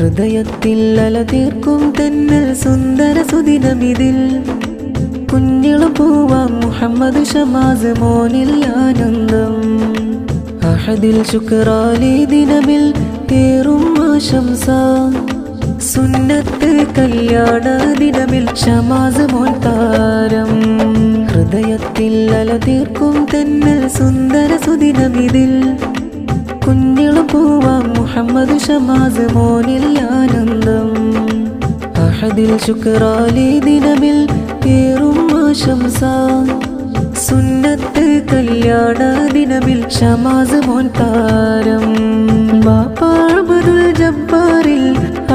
ഹൃദയത്തിൽ അലതീർക്കും തെന്നൽ സുന്ദര സുദിനമിതിൽ കുഞ്ഞിളം പൂവാം മുഹമ്മദ് ഷമാസ് മോനിൽ ആനന്ദം. അഹദിൽ ശുക്റാലി ദിനമിൽ ഏറും ആശംസ. സുന്നത്ത് കല്യാണ ദിനമിൽ ഷമാസ് മോൻ താരം. ഹൃദയത്തിൽ അലതീർക്കും തെന്നൽ സുന്ദര സുദിനമിതിൽ കുഞ്ഞിളം പൂവാം മുഹമ്മദ് ഷമാസ് മോനിൽ ആനന്ദം. അഹദിൽ ശുക്റാലി ദിനമിൽ ഏറും ആശംസ. സുന്നത്ത് കല്യാണ ദിനമിൽ ഷമാസ് മോൻ താരം. ബാപ്പാ അബ്ദുൽ ജബ്ബാറിൽ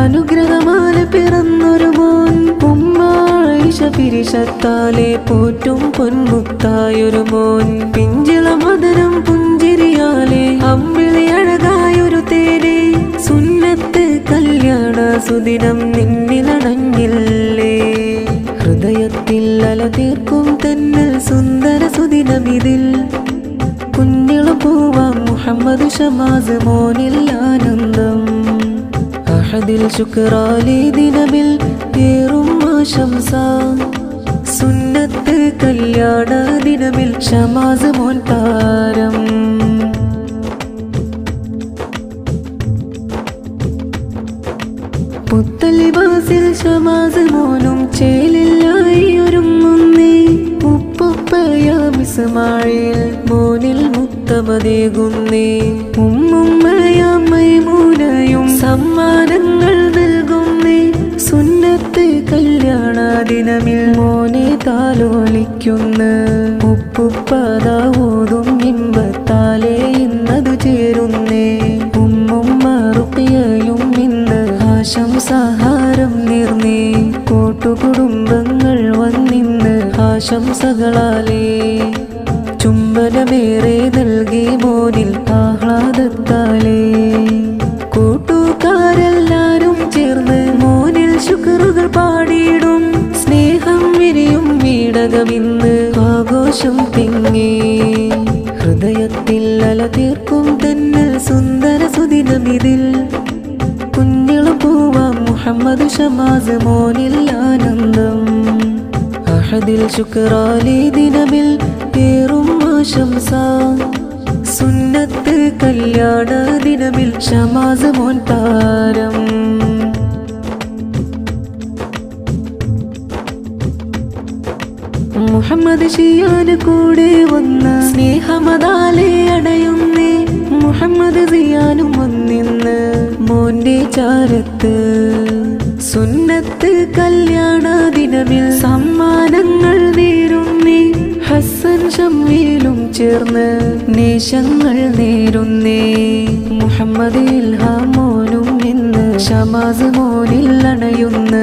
അനുഗ്രഹമാല പിറന്നൊരു മോൻ. ഉമ്മ ആയിഷ പിരിശത്താലെ പോറ്റും പൊന്മുത്തായൊരു മോൻ. പിഞ്ചിളമദനം പുഞ്ചിരിയാലെ അമ്പിളി അഴകായൊരു തേനെ. സുന്നത്ത് കല്യാണ സുദിനം നിന്നിലണഞ്ഞില്ലേ. ഹൃദയത്തിൽ അലതീർക്കും തെന്നൽ സുന്ദര സുദിനമിതിൽ കുഞ്ഞിളം പൂവാം മുഹമ്മദ് ഷമാസ് മോനിൽ ആനന്ദം. അഹദിൽ ശുക്റാലി ദിനമിൽ ഏറും ആശംസ. സുന്നത്ത് കല്യാണ ദിനമിൽ ഷമാസ് മോൻ താരം. പുത്തലിബാസിൽ ഷമാസ് മോനും ചേലില്ലായി ഒരുങ്ങുന്നേ. ഉപ്പുപ്പയാം ഇസ്മായിൽ മോനിൽ മുത്തമതേകുന്നേ. ഉമ്മുമ്മയാം മൈമൂനയും സമ്മാനങ്ങൾ നൽകുന്നേ. സുന്നത്ത് കല്യാണ ദിനമിൽ മോനെ താലോലിക്കുന്ന. ഉപ്പുപ്പതാവൂതും ഇമ്പത്താലെ ഇന്നതു ചേരുന്നേ. ഉമ്മുമ്മ റുഖിയയും ഇന്ന് ആശംസാഹാരം നേർന്നേ. കൂട്ടുകുടുംബങ്ങൾ വന്നിന്ന് ആശംസകളാലേ. ചുംബനമേറെ നൽകി മോനിൽ ആഹ്ലാദത്താലേ. കൂട്ടുകാരെല്ലാരും ചേർന്ന് മോനിൽ ശുക്റുകൾ പാടിയിടും. സ്നേഹം വിരിയും വീടകമിന്ന് ആഘോഷം തിങ്ങി. ഹൃദയത്തിൽ അലതീർക്കും തെന്നൽ സുന്ദര സുദിനമിതിൽ കുഞ്ഞിളം പൂവാം മുഹമ്മദ് ഷമാസ് മോനിൽ ആനന്ദം. അഹദിൽ ശുക്റാലി ദിനമിൽ ഏറും ആശംസ. സുന്നത്ത് കല്യാണ ദിനമിൽ ഷമാസ് മോൻ താരം. മുഹമ്മദ് ഷിയാന് കൂടെ വന്ന സ്നേഹമതാലെ അടയുന്നേ. മുഹമ്മദ് സിയാനും വന്നിന്ന് മോന്റെ ചാരത്ത്. സുന്നത്ത് കല്യാണ ദിനമിൽ സമ്മാനങ്ങൾ നേരുന്നേ. ഹസ്സൻ ഷമ്മീലും ചേർന്ന് നേശങ്ങൾ നേരുന്നേ. മുഹമ്മദ് ഇൽഹാമോനും ഇന്ന് ഷമാസ് മോനിൽ അണയുന്ന.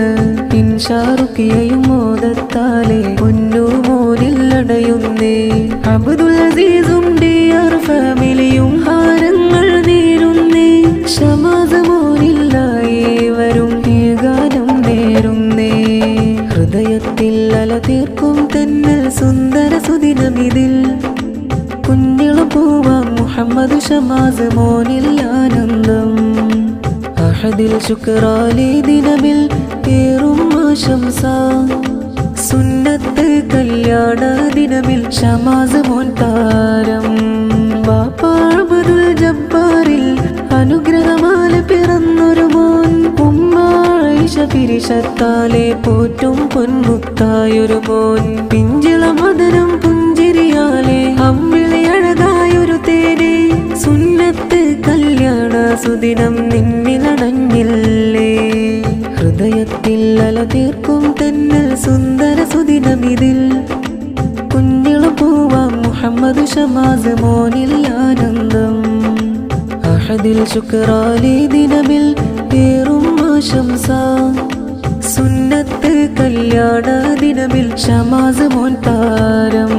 ഇൻഷാറുക്കിയയും മോദത്താലെ പൊന്നു മോനിൽ അടയുന്നേ. അബ്ദുൽ അസീസും ഡിയർ ഫാമിലിയും ഹാരങ്ങൾ നേരുന്നേ. ഷമാസ് മോനില്ലായി വരും ഈ ഗാനം നേരുന്നേ. ഹൃദയത്തിൽ അലതീർക്കും തെന്നൽ സുന്ദര സുദിനമിതിൽ കുഞ്ഞിളം പൂവാം മുഹമ്മദ് ഷമാസ് മോനിൽ ആനന്ദം. അഹദിൽ ശുക്റാലി ദിനമിൽ ഏറും ആശംസ. സുന്നത്ത് കല്യാണ ദിനമിൽ ഷമാസ് മോൻ താരം. ബാപ്പാ അബ്ദുൽ ജബ്ബാറിൽ അനുഗ്രഹമാല പിറന്നൊരു മോൻ. ഉമ്മ ആയിഷ പിരിശത്താലെ പോറ്റും പൊന്മുത്തായൊരു മോൻ. പിഞ്ചിളമദനം പുഞ്ചിരിയാലെ അമ്പിളി അഴകായൊരു തേനെ. സുന്നത്ത് കല്യാണ സുദിനം നിന്നിലണഞ്ഞില്ലേ. ഹൃദയത്തിൽ അലതീർക്കും തെന്നൽ സുന്ദര സുദിനമിതിൽ കുഞ്ഞിളം പൂവാം മുഹമ്മദ് ഷമാസ് മോനിൽ ആനന്ദം. അഹദിൽ ശുക്റാലി ദിനമിൽ ഏറും ആശംസ. സുന്നത്ത് കല്യാണ ദിനമിൽ ഷമാസ് മോൻ താരം.